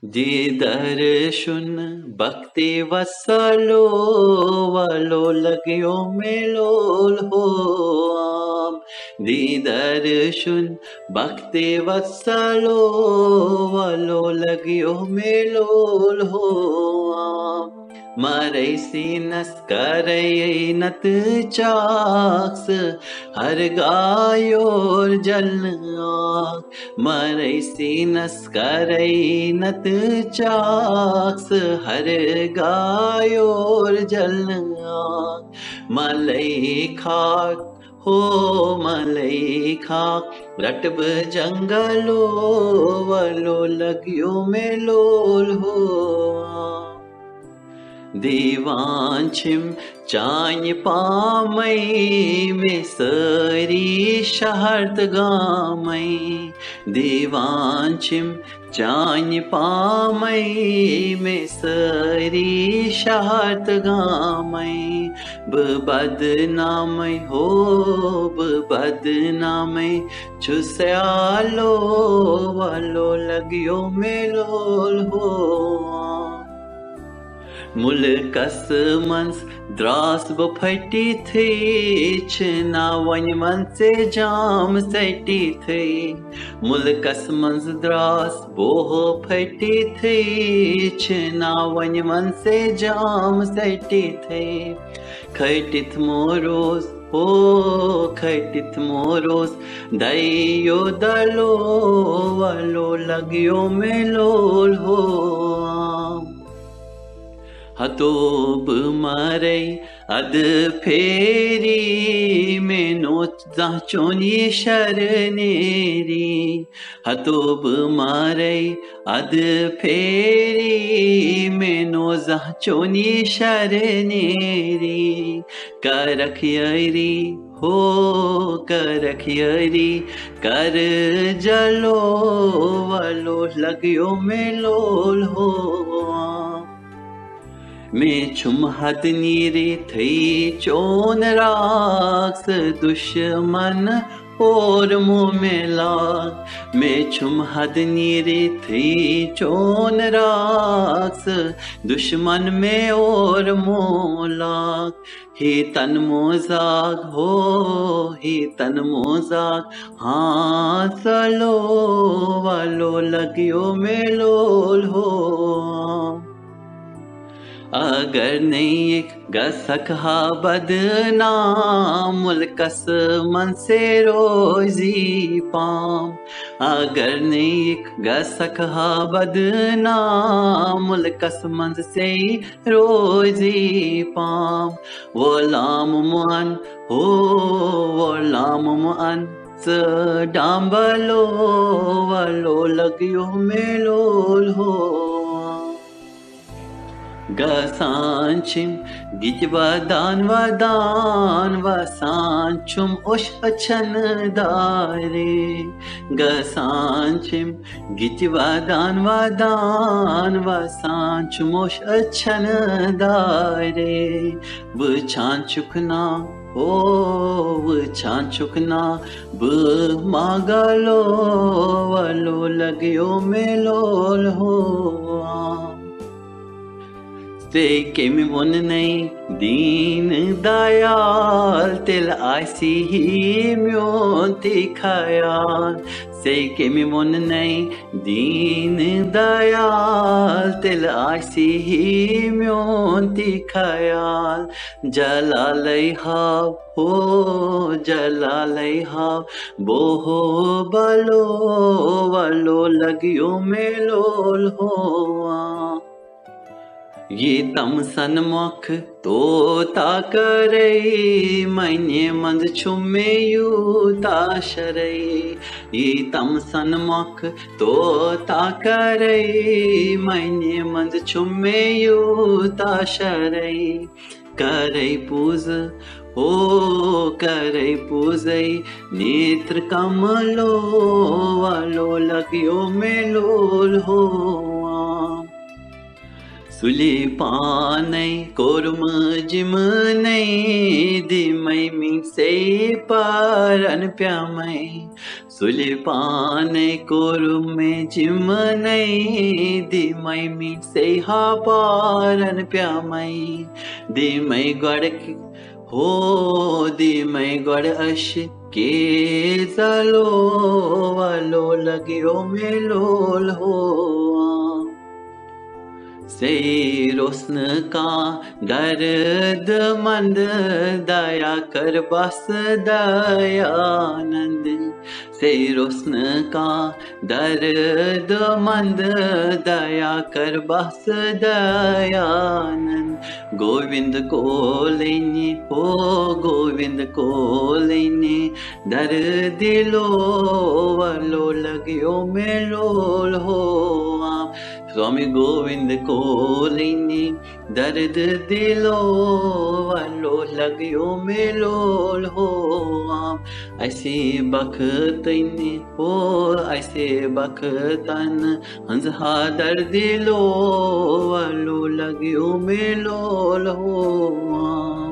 दीदर्शुन भक्ति वसलो वालो लग्यो मेलोल हो आम। दीदर्शुन भक्ति वसलो वालो लग्यो मेलोल हो आम। मरैसी नस्करै नत चाक्स हर गायोर जलन आग। मरैसी नस्करै नत चाक्स हर गायोर जलन आग। मलई खाक हो मलई खाक रटब जंगलो वलो लग्यो मेलोल हो आम। दीवांछिम चाय पामई में सरी शहरत गामई। दीवांछिम चाय पामई में सरी शहरत गामई। बदनामई हो बदनामई छुस्यालो वालो लग्यो मेलोल हो। मुल्कस मंस द्रास बफटी थी छना वन मन से जाम सटी थी। मुल्कस मंस द्रास बोह फटी थी छना वन मन से जाम सटी थी। खटित मोरोस हो खटित मोरोस दयो दलो वालो लग्यो मेलोल हो आम। हतोब मारै अद फेरी में नोच जाचोनी शरणेरी। हतोब मारै अद फेरी में नो जाचोनी शरणेरी। करखियरी हो करखियरी कर जलो वालो लग्यो मेलोल हो आम। मैं छुम हद नीरे थई चोन राक्स दुश्मन और मुँह में लाग। मैं छुम हद नीरे थई चोन राक्स दुश्मन में और मुँह लाग। ही तन मोजाग हो ही तन मोजाग हाँ सलो वालो लग्यो मेलोल हो आम। अगर नहीं एक गसखा बदनाम मुल्कस मन से रोजी पाम। अगर नहीं एक गसखा बदनाम मुल्कस मन से रोजी पाम। वो लाम मुअन हो वो लाम मुअन डांबलो वालो लग्यो मेलोल हो। गसांचिम गिज वदान वदान वसांचुम ओश अछन दारे। गसांचिम गिज वदान वदान वसांचुम ओश अछन दारे। वो छांचुकना ओ वो छांचुकना ब मागलो वालो लग्यो मेलोल हो आम। से केमी वन नहीं दीन दयाल तिल आसी ही म्योंती खयाल। से केमी वन नहीं दीन दयाल तिल आसी ही म्योंती खयाल। जलालै हाव हो जलालै हाव बोहो बलो वालो लग्यो मेलोल हो आम। ये तमसन मुख तोता करई मैने मंद छुमे यूता शरई। ये तमसन मुख तोता करई मैने मंद छुमे यूता शरई। करई पूज हो करई पूजई नेत्र कमलो वालो लग्यो मेलोल हो आम। सुली पानै कोरुम जिमनै दिमै मिंग से पारन प्यामै। सुलिपाने कोरुमे जिमनै दिमै मी सेहा पारन प्यामै दिमै गडक हो दिमै गड अश के जलो वालो लग्यो मेलोल हो से रोशन का दर्द मंद दया कर बस दयानंद से रोशन का दर्द मंद दया कर बस दयानंद गोविंद को लेने हो गोविंद को लेने दर दिलो वालो लग्यो मेलोल हो स्वामी गोविंद को लेने दर्द दिलो वालो लग्यो मेलोल हो ऐसे बखतने हो ऐसे बखतन हंसहा दर्द दिलो वालो लग्यो मेलोल हो